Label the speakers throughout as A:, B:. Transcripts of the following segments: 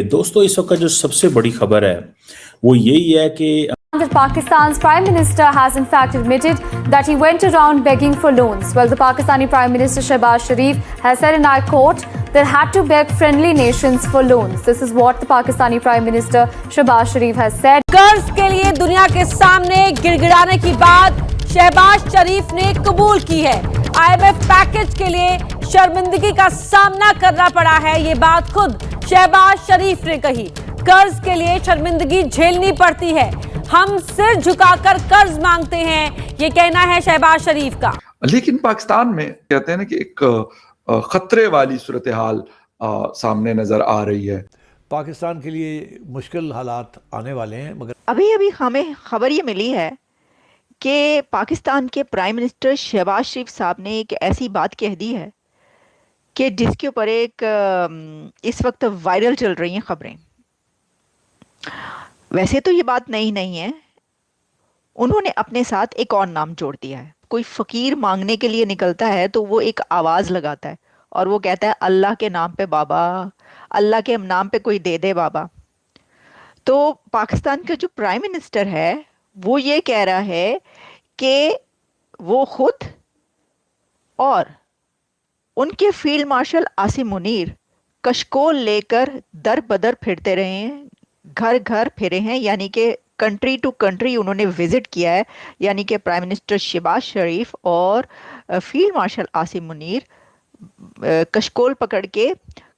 A: दोस्तों इस वक्त जो सबसे बड़ी खबर है वो यही है कि
B: That Pakistan's Prime Minister has in fact admitted that he went around begging for loans. Well, the Pakistani Prime Minister Shehbaz Sharif has said, and I quote, they had to beg friendly nations for loans. This is what the Pakistani Prime Minister Shehbaz Sharif has said.
C: कर्ज के लिए दुनिया के सामने गिड़गिड़ाने की बात शहबाज शरीफ ने कबूल की है। IMF पैकेज के लिए शर्मिंदगी का सामना करना पड़ा है, ये बात खुद शहबाज शरीफ ने कही। कर्ज के लिए शर्मिंदगी झेलनी पड़ती है, हम सिर झुकाकर कर्ज मांगते हैं, ये कहना है शहबाज शरीफ का।
D: लेकिन पाकिस्तान में कहते हैं ना कि एक खतरे वाली सूरत हाल सामने नजर आ रही है।
E: पाकिस्तान के लिए मुश्किल हालात आने वाले हैं, मगर
F: अभी हमें खबर ये मिली है कि पाकिस्तान के प्राइम मिनिस्टर शहबाज शरीफ साहब ने एक ऐसी बात कह दी है कि जिसके ऊपर एक इस वक्त वायरल चल रही हैं खबरें। वैसे तो ये बात नहीं है, उन्होंने अपने साथ एक और नाम जोड़ दिया है। कोई फकीर मांगने के लिए निकलता है तो वो एक आवाज़ लगाता है और वो कहता है अल्लाह के नाम पे बाबा, अल्लाह के नाम पे कोई दे दे बाबा। तो पाकिस्तान का जो प्राइम मिनिस्टर है वो ये कह रहा है कि वो खुद और उनके फील्ड मार्शल आसिम मुनीर कशकोल लेकर दर बदर फिरते रहे हैं, घर घर फिरे हैं, यानी कि कंट्री टू कंट्री उन्होंने विजिट किया है। यानी कि प्राइम मिनिस्टर शहबाज शरीफ और फील्ड मार्शल आसिम मुनीर कशकोल पकड़ के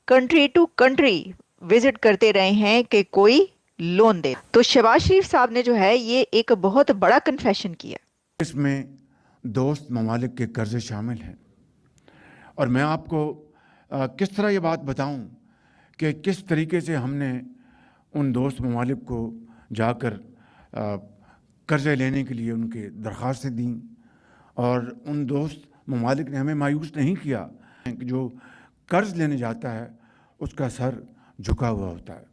F: कंट्री टू कंट्री विजिट करते रहे हैं कि कोई लोन दे। तो शहबाज शरीफ साहब ने जो है ये एक बहुत बड़ा कन्फेशन किया।
G: इसमें दोस्त ममालिक के कर्जे शामिल हैं और मैं आपको किस तरह ये बात बताऊं कि किस तरीके से हमने उन दोस्त ममालिक को जाकर कर्ज़े लेने के लिए उनके दरख्वास्तें दी और उन दोस्त ममालिक ने हमें मायूस नहीं किया। जो कर्ज़ लेने जाता है उसका सर झुका हुआ होता है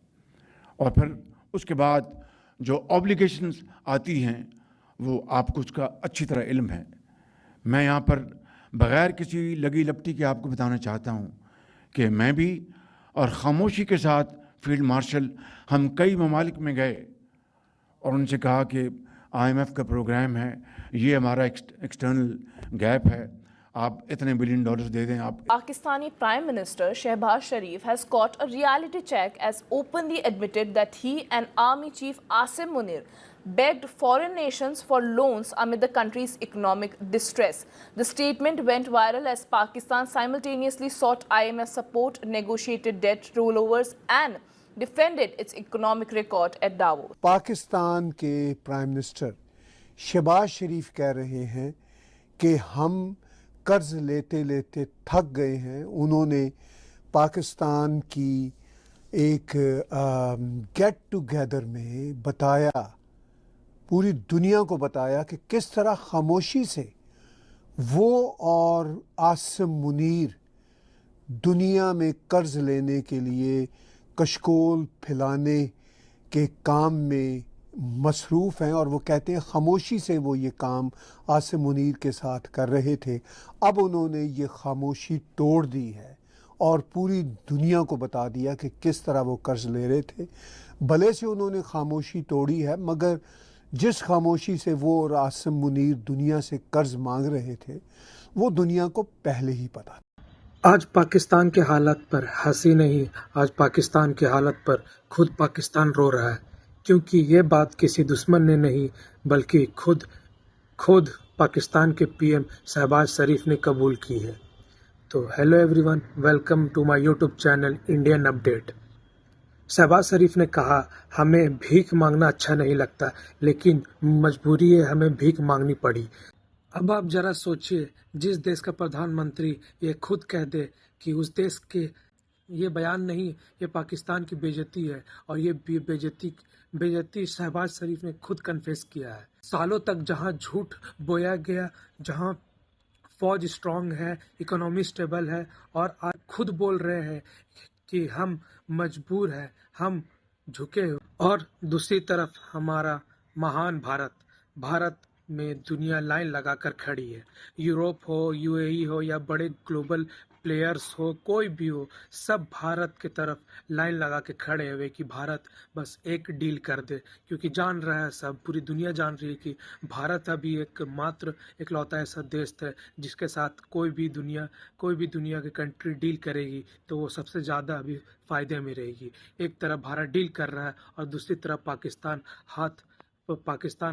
G: और फिर उसके बाद जो ऑब्लिगेशंस आती हैं वो आपको उसका अच्छी तरह इल्म है। मैं यहाँ पर बग़ैर किसी लगी लपटी के आपको बताना चाहता हूँ कि मैं भी और ख़ामोशी के साथ फील्ड मार्शल हम कई ममालिक में गए और उनसे कहा कि IMF का प्रोग्राम है, ये हमारा एक्सटर्नल गैप है, आप इतने $1 बिलियन दे दें। आप
H: Pakistani Prime Minister Shehbaz Sharif has caught a reality check as openly admitted that he and Army Chief Asim Munir begged foreign nations for loans amid the country's economic distress. The statement went viral as Pakistan simultaneously sought IMF support, negotiated debt rollovers and defended its economic record at Davos.
I: Pakistan के prime minister Shahbaz शरीफ कह रहे हैं कि हम कर्ज लेते लेते थक गए हैं। उन्होंने पाकिस्तान की एक गेट टुगेदर में बताया, पूरी दुनिया को बताया कि किस तरह खामोशी से वो और आसिम मुनीर दुनिया में कर्ज लेने के लिए कशकोल फैलाने के काम में मसरूफ़ हैं और वो कहते हैं खामोशी से वो ये काम आसिम मुनीर के साथ कर रहे थे। अब उन्होंने ये खामोशी तोड़ दी है और पूरी दुनिया को बता दिया कि किस तरह वो कर्ज ले रहे थे। भले से उन्होंने खामोशी तोड़ी है, मगर जिस खामोशी से वो और आसिम मुनीर दुनिया से कर्ज मांग रहे थे वो दुनिया को पहले ही पता था।
J: आज पाकिस्तान के हालात पर हंसी नहीं, आज पाकिस्तान के हालात पर खुद पाकिस्तान रो रहा है, क्योंकि ये बात किसी दुश्मन ने नहीं बल्कि खुद पाकिस्तान के PM शहबाज शरीफ ने कबूल की है। तो hello everyone, welcome to my YouTube channel Indian update. Shahbaz Sharif ने कहा हमें भीख मांगना अच्छा नहीं लगता, लेकिन मजबूरी है, हमें भीख मांगनी पड़ी। अब आप जरा सोचिए, जिस देश का प्रधानमंत्री ये खुद कह दे कि उस देश के ये बयान नहीं, ये पाकिस्तान की बेइज्जती है और ये बेइज्जती शहबाज शरीफ ने खुद कन्फेस किया है। सालों तक जहां झूठ बोया गया, जहां फौज स्ट्रांग है, इकोनॉमी स्टेबल है और आज खुद बोल रहे हैं कि हम मजबूर हैं, हम झुके हुए। और दूसरी तरफ हमारा महान भारत में दुनिया लाइन लगाकर खड़ी है। यूरोप हो, UAE हो या बड़े ग्लोबल प्लेयर्स हो, कोई भी हो, सब भारत की तरफ लाइन लगा के खड़े हुए कि भारत बस एक डील कर दे, क्योंकि जान रहा है सब, पूरी दुनिया जान रही है कि भारत अभी एकमात्र इकलौता ऐसा देश है जिसके साथ कोई भी दुनिया की कंट्री डील करेगी तो वो सबसे ज़्यादा अभी फायदे में रहेगी। एक तरफ भारत डील कर रहा है और दूसरी तरफ पाकिस्तान।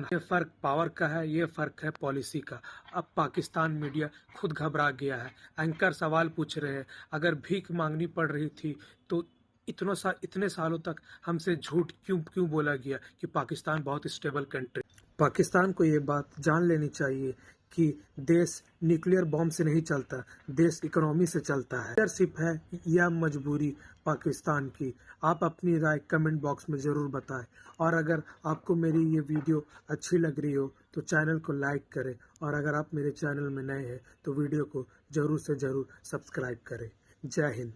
J: ये फर्क पावर का है, ये फर्क है पॉलिसी का। अब पाकिस्तान मीडिया खुद घबरा गया है। एंकर सवाल पूछ रहे हैं, अगर भीख मांगनी पड़ रही थी तो इतने सालों तक हमसे झूठ क्यों बोला गया कि पाकिस्तान बहुत स्टेबल कंट्री। पाकिस्तान को ये बात जान लेनी चाहिए कि देश न्यूक्लियर बॉम्ब से नहीं चलता, देश इकोनॉमी से चलता है। लीडरशिप है या मजबूरी पाकिस्तान की, आप अपनी राय कमेंट बॉक्स में जरूर बताएं। और अगर आपको मेरी ये वीडियो अच्छी लग रही हो तो चैनल को लाइक करें, और अगर आप मेरे चैनल में नए हैं तो वीडियो को जरूर से जरूर सब्सक्राइब करें। जय हिंद।